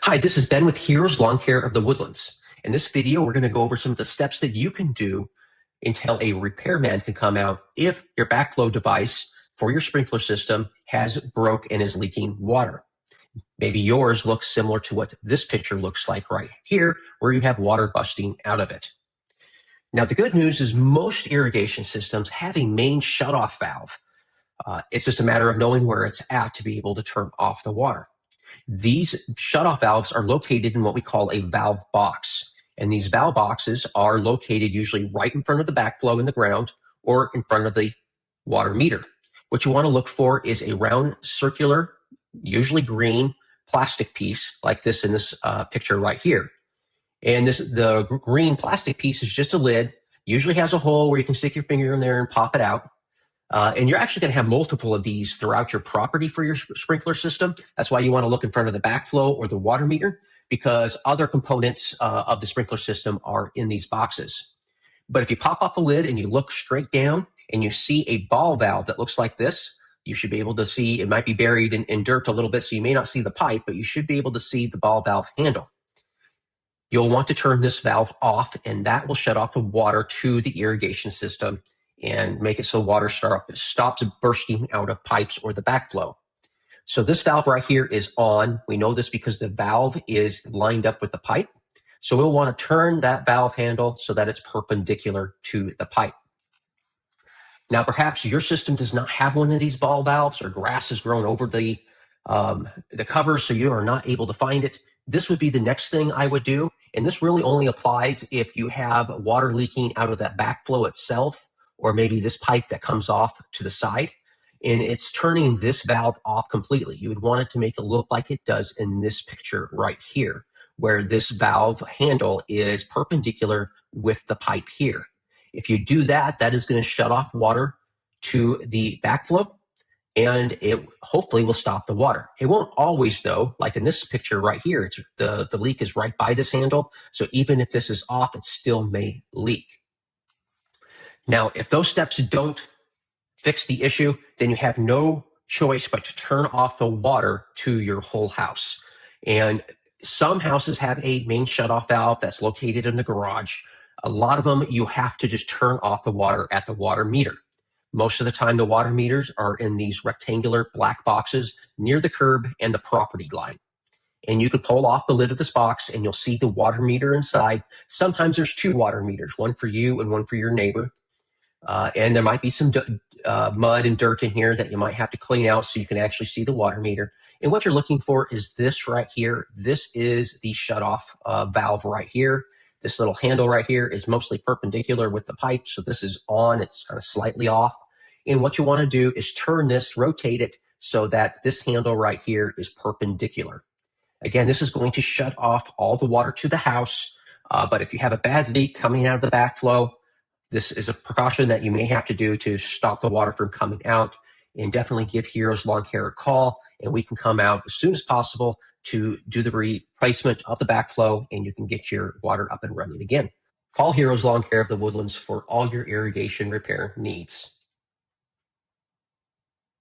Hi, this is Ben with Heroes Lawn Care of the Woodlands. In this video, we're going to go over some of the steps that you can do until a repairman can come out if your backflow device for your sprinkler system has broke and is leaking water. Maybe yours looks similar to what this picture looks like right here, where you have water busting out of it. Now, the good news is most irrigation systems have a main shutoff valve. It's just a matter of knowing where it's at to be able to turn off the water. These shutoff valves are located in what we call a valve box. And these valve boxes are located usually right in front of the backflow in the ground or in front of the water meter. What you want to look for is a round, circular, usually green plastic piece like this in this picture right here. And the green plastic piece is just a lid, usually has a hole where you can stick your finger in there and pop it out. And you're actually going to have multiple of these throughout your property for your sprinkler system. That's why you want to look in front of the backflow or the water meter, because other components of the sprinkler system are in these boxes. But if you pop off the lid and you look straight down and you see a ball valve that looks like this, you should be able to see, it might be buried in dirt a little bit, so you may not see the pipe, but you should be able to see the ball valve handle. You'll want to turn this valve off, and that will shut off the water to the irrigation system and make it so water stops bursting out of pipes or the backflow. So this valve right here is on. We know this because the valve is lined up with the pipe. So we'll want to turn that valve handle so that it's perpendicular to the pipe. Now, perhaps your system does not have one of these ball valves, or grass has grown over the cover, so you are not able to find it. This would be the next thing I would do. And this really only applies if you have water leaking out of that backflow itself, or maybe this pipe that comes off to the side, and it's turning this valve off completely. You would want it to make it look like it does in this picture right here, where this valve handle is perpendicular with the pipe here. If you do that, that is going to shut off water to the backflow, and it hopefully will stop the water. It won't always, though. Like in this picture right here, it's the leak is right by this handle, so even if this is off, it still may leak. Now, if those steps don't fix the issue, then you have no choice but to turn off the water to your whole house. And some houses have a main shutoff valve that's located in the garage. A lot of them, you have to just turn off the water at the water meter. Most of the time, the water meters are in these rectangular black boxes near the curb and the property line. And you could pull off the lid of this box and you'll see the water meter inside. Sometimes there's two water meters, one for you and one for your neighbor. And there might be some mud and dirt in here that you might have to clean out so you can actually see the water meter. And what you're looking for is this right here. This is the shutoff valve right here. This little handle right here is mostly perpendicular with the pipe, so this is on. It's kind of slightly off. And what you want to do is turn this, rotate it so that this handle right here is perpendicular. Again, this is going to shut off all the water to the house, but if you have a bad leak coming out of the backflow, this is a precaution that you may have to do to stop the water from coming out. And definitely give Heroes Lawn Care a call, and we can come out as soon as possible to do the replacement of the backflow, and you can get your water up and running again. Call Heroes Lawn Care of the Woodlands for all your irrigation repair needs.